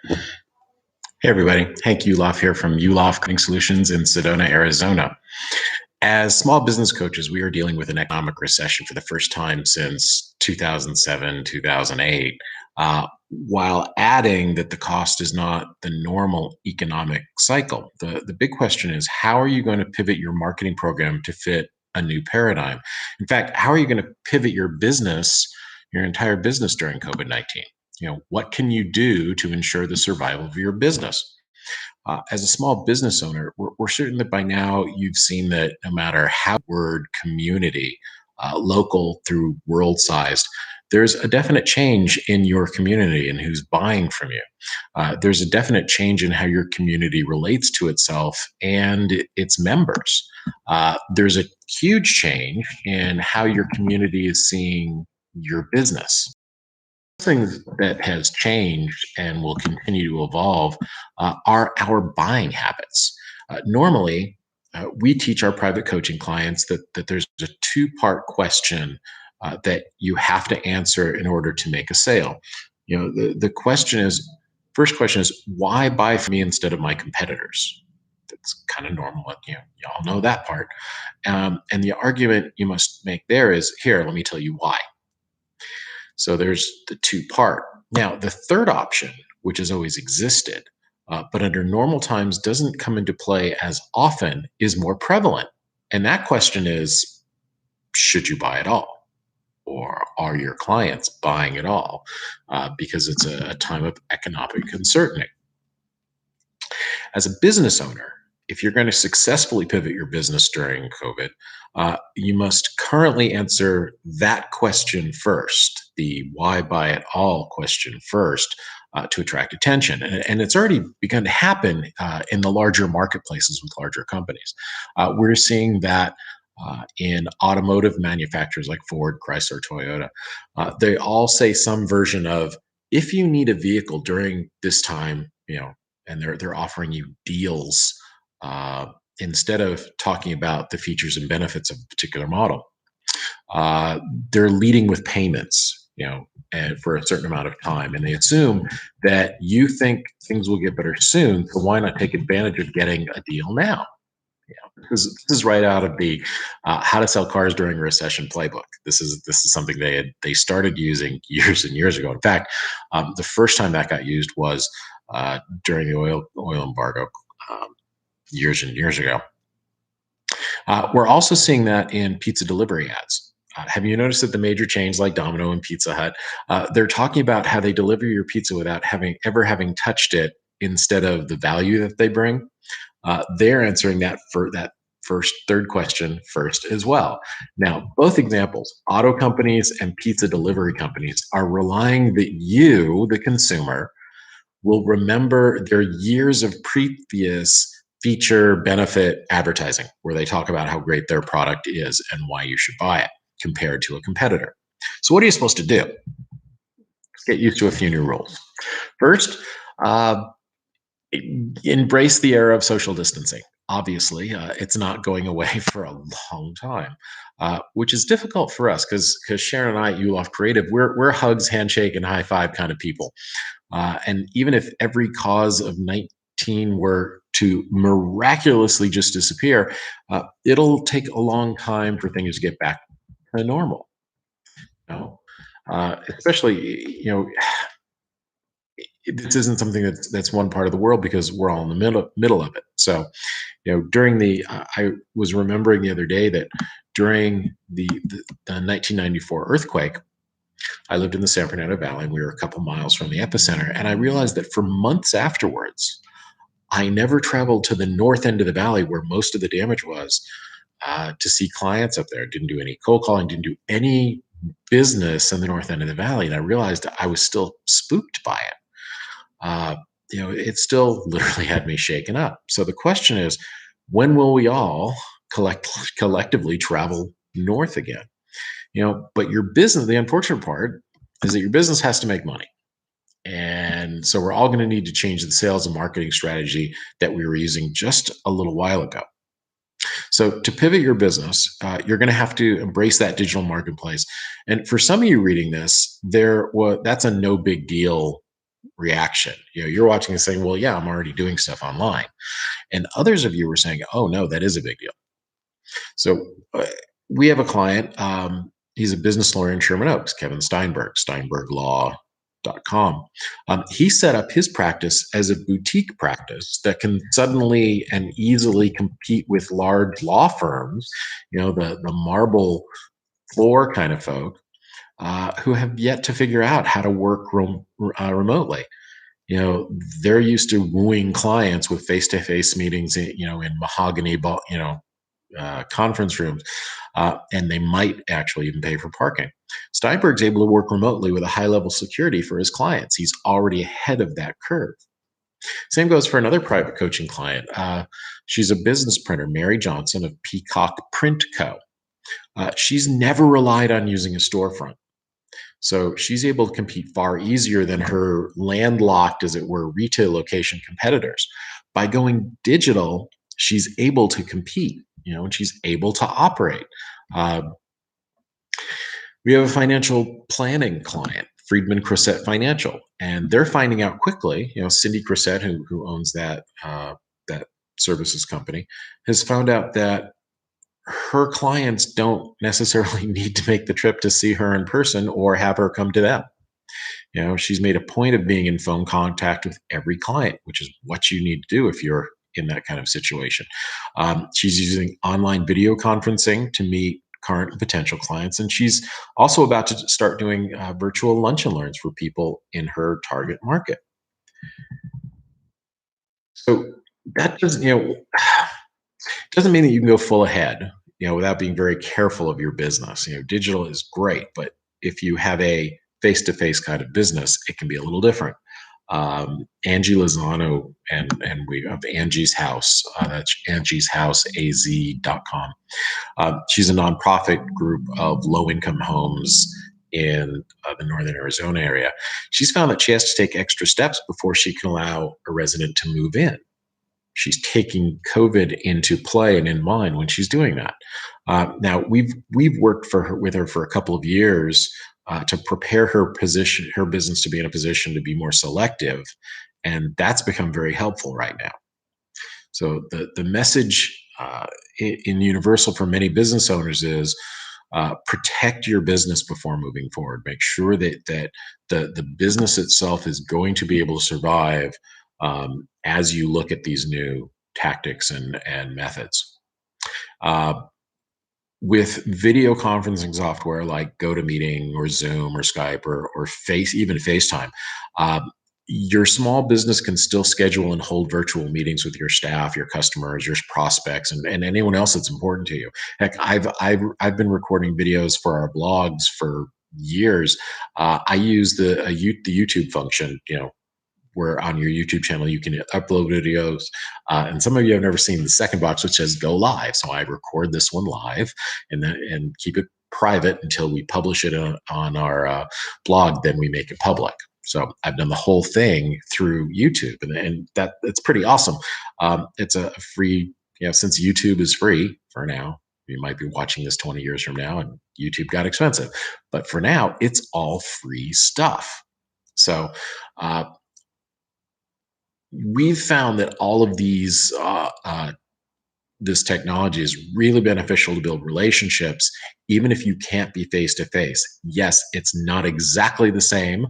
Hey everybody, Hank Yuloff here from Yuloff Solutions in Sedona, Arizona. As small business coaches, we are dealing with an economic recession for the first time since 2007, 2008, while adding that the cost is not the normal economic cycle. The big question is, how are you going to pivot your marketing program to fit a new paradigm? In fact, how are you going to pivot your business, your entire business during COVID-19? What can you do to ensure the survival of your business? As a small business owner, we're certain that by now you've seen that no matter how word community, local through world sized, there's a definite change in your community and who's buying from you. There's a definite change in how your community relates to itself and its members. There's a huge change in how your community is seeing your business. Things that has changed and will continue to evolve are our buying habits. Normally, we teach our private coaching clients that there's a two-part question that you have to answer in order to make a sale. The question is, first question is, why buy from me instead of my competitors? That's kind of normal. Y'all know that part. And the argument you must make there is, here, let me tell you why. So there's the two part. Now, the third option, which has always existed, but under normal times doesn't come into play as often, is more prevalent. And that question is, should you buy at all? Or are your clients buying at all? Because it's a time of economic uncertainty. As a business owner, if you're going to successfully pivot your business during COVID, you must currently answer that question first, the why buy at all question first, to attract attention. And it's already begun to happen in the larger marketplaces with larger companies. We're seeing that in automotive manufacturers like Ford, Chrysler, Toyota. They all say some version of, if you need a vehicle during this time, and they're offering you deals instead of talking about the features and benefits of a particular model. They're leading with payments, and for a certain amount of time, and they assume that you think things will get better soon. So why not take advantage of getting a deal now? This is right out of the how to sell cars during a recession playbook. This is something they started using years and years ago. In fact, the first time that got used was during the oil embargo years and years ago. We're also seeing that in pizza delivery ads. Have you noticed that the major chains like Domino and Pizza Hut, they're talking about how they deliver your pizza without having touched it instead of the value that they bring? They're answering that third question first as well. Now, both examples, auto companies and pizza delivery companies, are relying that you, the consumer, will remember their years of previous feature benefit advertising, where they talk about how great their product is and why you should buy it compared to a competitor. So, what are you supposed to do? Let's get used to a few new rules. First, embrace the era of social distancing. Obviously, it's not going away for a long time, which is difficult for us because Sharon and I at Yuloff Creative, we're hugs, handshake, and high five kind of people. And even if every cause of 19 were to miraculously just disappear, it'll take a long time for things to get back to normal. Especially, this isn't something that's one part of the world because we're all in the middle of it. So, during I was remembering the other day that during the 1994 earthquake, I lived in the San Fernando Valley, and we were a couple miles from the epicenter. And I realized that for months afterwards, I never traveled to the north end of the valley where most of the damage was to see clients up there. Didn't do any cold calling, didn't do any business in the north end of the valley. And I realized I was still spooked by it. It still literally had me shaken up. So the question is, when will we all collectively travel north again? But your business, the unfortunate part is that your business has to make money. And so we're all going to need to change the sales and marketing strategy that we were using just a little while ago. So to pivot your business, you're going to have to embrace that digital marketplace. And for some of you reading this, that's a no big deal reaction. You're watching and saying, well, yeah, I'm already doing stuff online. And others of you were saying, oh, no, that is a big deal. So we have a client. He's a business lawyer in Sherman Oaks, Kevin Steinberg, steinberglaw.com. He set up his practice as a boutique practice that can suddenly and easily compete with large law firms, the marble floor kind of folk, who have yet to figure out how to work remotely. They're used to wooing clients with face-to-face meetings, in mahogany, conference rooms, and they might actually even pay for parking. Steinberg's able to work remotely with a high level security for his clients. He's already ahead of that curve. Same goes for another private coaching client. She's a business printer, Mary Johnson of Peacock Print Co. She's never relied on using a storefront. So she's able to compete far easier than her landlocked, as it were, retail location competitors. By going digital, she's able to compete, and she's able to operate. Uh, we have a financial planning client, Friedman Crosette Financial, and they're finding out quickly. Cindy Crosette, who owns that services company, has found out that her clients don't necessarily need to make the trip to see her in person or have her come to them. She's made a point of being in phone contact with every client, which is what you need to do if you're in that kind of situation. She's using online video conferencing to meet current and potential clients, and she's also about to start doing virtual lunch and learns for people in her target market. So that doesn't, doesn't mean that you can go full ahead, without being very careful of your business. Digital is great, but if you have a face-to-face kind of business, it can be a little different. Angie Lozano and we have Angie's House. That's Angie's House AZ.com. She's a nonprofit group of low-income homes in the northern Arizona area. She's found that she has to take extra steps before she can allow a resident to move in. She's taking COVID into play and in mind when she's doing that. Now we've worked with her for a couple of years to prepare her business to be in a position to be more selective, and that's become very helpful right now. So the message in universal for many business owners is protect your business before moving forward. Make sure that the business itself is going to be able to survive as you look at these new tactics and methods. With video conferencing software like GoToMeeting or Zoom or Skype or even FaceTime, your small business can still schedule and hold virtual meetings with your staff, your customers, your prospects, and anyone else that's important to you. Heck, I've been recording videos for our blogs for years. I use the YouTube function, where on your YouTube channel you can upload videos. And some of you have never seen the second box, which says go live. So I record this one live and keep it private until we publish it on our blog. Then we make it public. So I've done the whole thing through YouTube, and that it's pretty awesome. It's a free, since YouTube is free for now. You might be watching this 20 years from now, and YouTube got expensive. But for now, it's all free stuff. So we've found that all of this technology is really beneficial to build relationships, even if you can't be face to face. Yes, it's not exactly the same,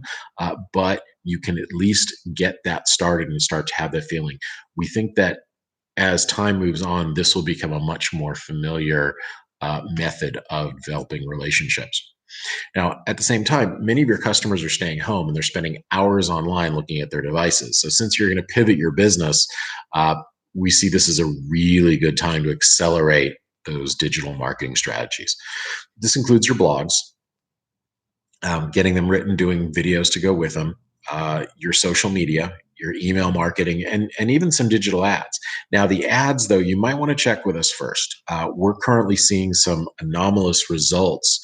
but you can at least get that started and start to have that feeling. We think that as time moves on, this will become a much more familiar method of developing relationships. Now, at the same time, many of your customers are staying home and they're spending hours online looking at their devices. So, since you're going to pivot your business, we see this as a really good time to accelerate those digital marketing strategies. This includes your blogs, getting them written, doing videos to go with them, your social media, your email marketing, and even some digital ads. Now, the ads, though, you might want to check with us first. We're currently seeing some anomalous results.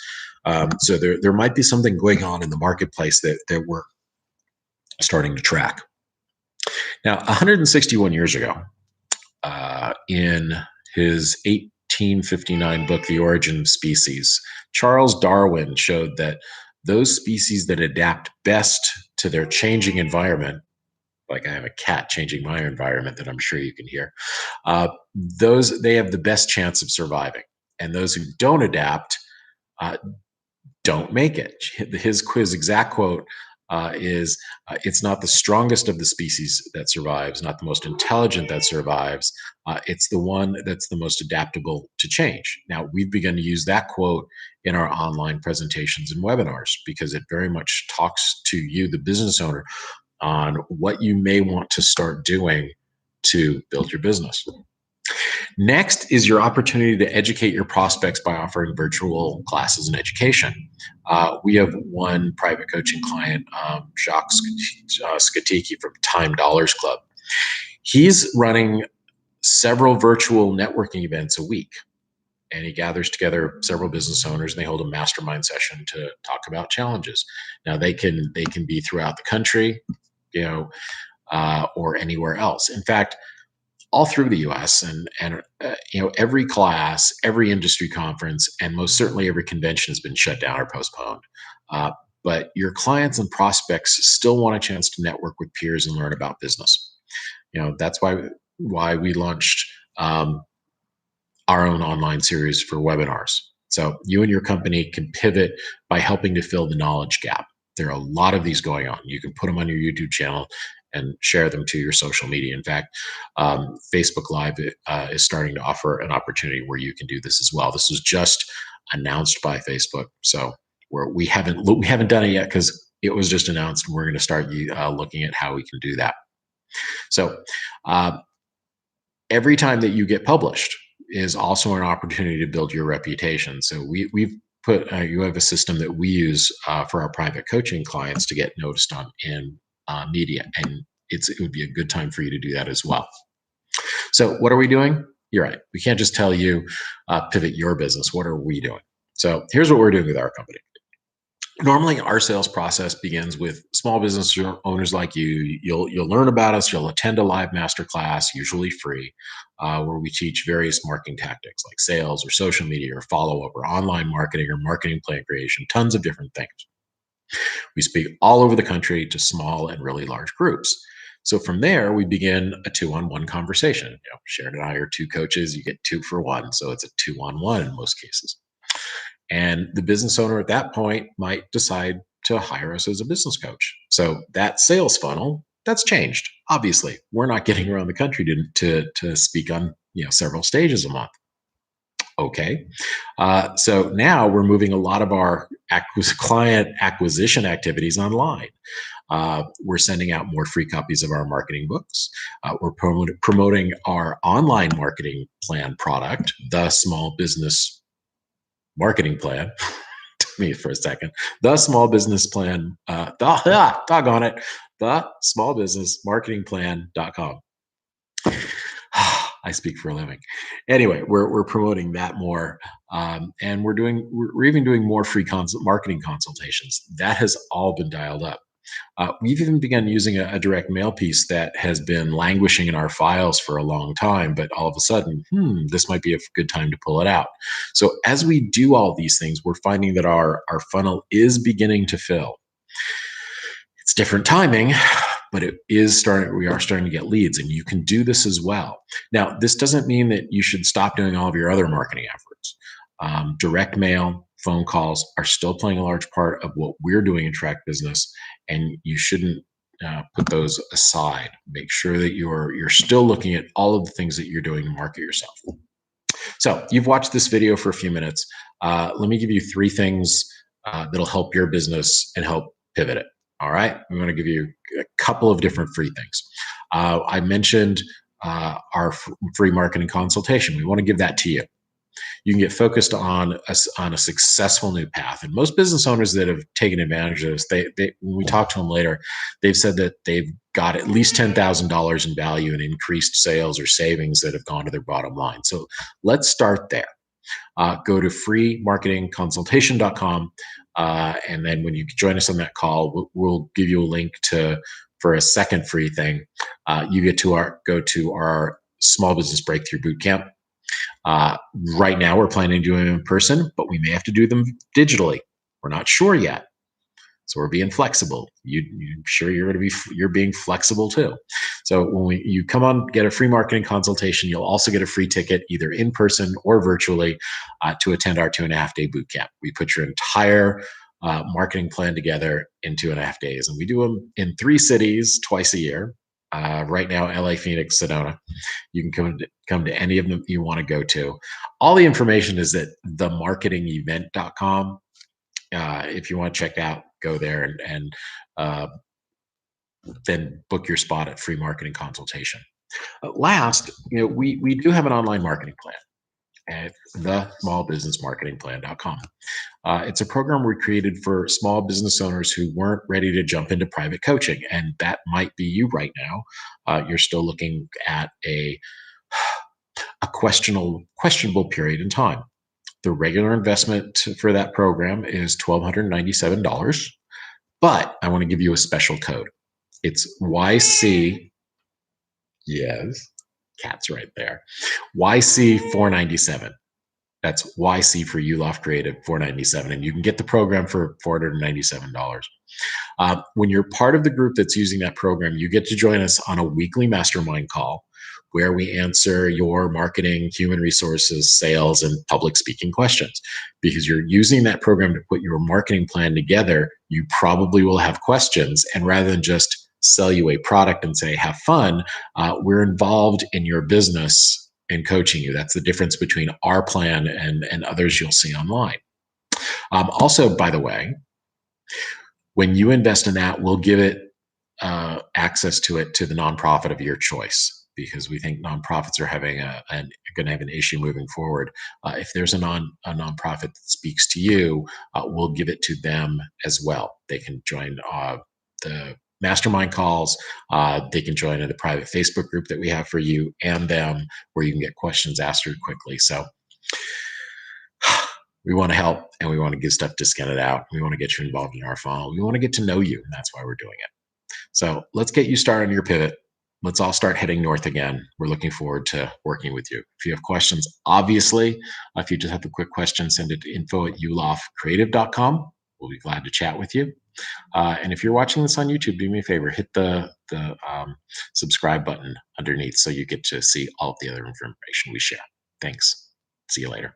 So there might be something going on in the marketplace that we're starting to track. Now, 161 years ago, in his 1859 book, The Origin of Species, Charles Darwin showed that those species that adapt best to their changing environment, like I have a cat changing my environment that I'm sure you can hear, those they have the best chance of surviving. And those who don't adapt uh, don't make it. His exact quote is, "It's not the strongest of the species that survives, not the most intelligent that survives. It's the one that's the most adaptable to change." Now, we've begun to use that quote in our online presentations and webinars because it very much talks to you, the business owner, on what you may want to start doing to build your business. Next is your opportunity to educate your prospects by offering virtual classes and education. We have one private coaching client, Jacques Skatiki from Time Dollars Club. He's running several virtual networking events a week, and he gathers together several business owners and they hold a mastermind session to talk about challenges. Now they can be throughout the country, you know, or anywhere else. In fact, all through the U.S. and every class, every industry conference, and most certainly every convention has been shut down or postponed. Uh, but your clients and prospects still want a chance to network with peers and learn about business. That's why we launched our own online series for webinars. So you and your company can pivot by helping to fill the knowledge gap. There are a lot of these going on. You can put them on your YouTube channel and share them to your social media. In fact, Facebook Live is starting to offer an opportunity where you can do this as well. This was just announced by Facebook, so we haven't done it yet because it was just announced. We're going to start looking at how we can do that. So every time that you get published is also an opportunity to build your reputation. So we've put you have a system that we use for our private coaching clients to get noticed on in media, and it would be a good time for you to do that as well. So what are we doing? You're right. We can't just tell you pivot your business. What are we doing? So here's what we're doing with our company. Normally, our sales process begins with small business owners like you. You'll learn about us. You'll attend a live masterclass, usually free, where we teach various marketing tactics like sales or social media or follow-up or online marketing or marketing plan creation, tons of different things. We speak all over the country to small and really large groups. So from there, we begin a two-on-one conversation. Sharon and I are two coaches. You get two for one. So it's a two-on-one in most cases. And the business owner at that point might decide to hire us as a business coach. So that sales funnel, that's changed. Obviously, we're not getting around the country to speak on several stages a month. Okay. So now we're moving a lot of our client acquisition activities online. We're sending out more free copies of our marketing books. We're promoting our online marketing plan product, the Small Business Marketing Plan. Took me for a second. The Small Business Plan, doggone it, the Small Business Marketing Plan.com. I speak for a living. Anyway, we're promoting that more, and we're even doing more free marketing consultations. That has all been dialed up. We've even begun using a direct mail piece that has been languishing in our files for a long time, but all of a sudden, this might be a good time to pull it out. So as we do all these things, we're finding that our funnel is beginning to fill. It's different timing, but we are starting to get leads, and you can do this as well. Now, this doesn't mean that you should stop doing all of your other marketing efforts. Direct mail, phone calls are still playing a large part of what we're doing in Track Business, and you shouldn't put those aside. Make sure that you're still looking at all of the things that you're doing to market yourself. So you've watched this video for a few minutes. Let me give you 3 things that'll help your business and help pivot it. All right, I'm going to give you a couple of different free things. I mentioned our free marketing consultation. We want to give that to you. You can get focused on a successful new path. And most business owners that have taken advantage of this, when we talk to them later, they've said that they've got at least $10,000 in value in increased sales or savings that have gone to their bottom line. So let's start there. Go to freemarketingconsultation.com. And then when you join us on that call, we'll give you a link for a second free thing. You get to go to our Small Business Breakthrough Bootcamp. Right now, we're planning to do them in person, but we may have to do them digitally. We're not sure yet. So we're being flexible. You sure you're going to be you're being flexible too. So you come on, get a free marketing consultation, you'll also get a free ticket either in person or virtually to attend our 2.5 day boot camp. We put your entire marketing plan together in 2.5 days, and we do them in 3 cities twice a year. Right now, LA, Phoenix, Sedona. You can come to any of them you want to go to. All the information is at themarketingevent.com. If you want to check out, go there and uh, then book your spot at free marketing consultation. Last, we do have an online marketing plan at thesmallbusinessmarketingplan.com. It's a program we created for small business owners who weren't ready to jump into private coaching, and that might be you right now. You're still looking at a questionable period in time. The regular investment for that program is $1,297, but I want to give you a special code. It's YC. Yes, cat's right there. YC 497. That's YC for Yuloff Creative 497, and you can get the program for $497. When you're part of the group that's using that program, you get to join us on a weekly mastermind call where we answer your marketing, human resources, sales, and public speaking questions. Because you're using that program to put your marketing plan together, you probably will have questions. And rather than just sell you a product and say, have fun, we're involved in your business and coaching you. That's the difference between our plan and others you'll see online. Also, by the way, when you invest in that, we'll give it access to it to the nonprofit of your choice, because we think nonprofits are having going to have an issue moving forward. If there's a nonprofit that speaks to you, we'll give it to them as well. They can join the mastermind calls. They can join in the private Facebook group that we have for you and them, where you can get questions answered quickly. So we want to help, and we want to give stuff discounted out. We want to get you involved in our funnel. We want to get to know you, and that's why we're doing it. So let's get you started on your pivot. Let's all start heading north again. We're looking forward to working with you. If you have questions, obviously, if you just have a quick question, send it to info@yuloffcreative.com. We'll be glad to chat with you. And if you're watching this on YouTube, do me a favor, hit the subscribe button underneath so you get to see all of the other information we share. Thanks. See you later.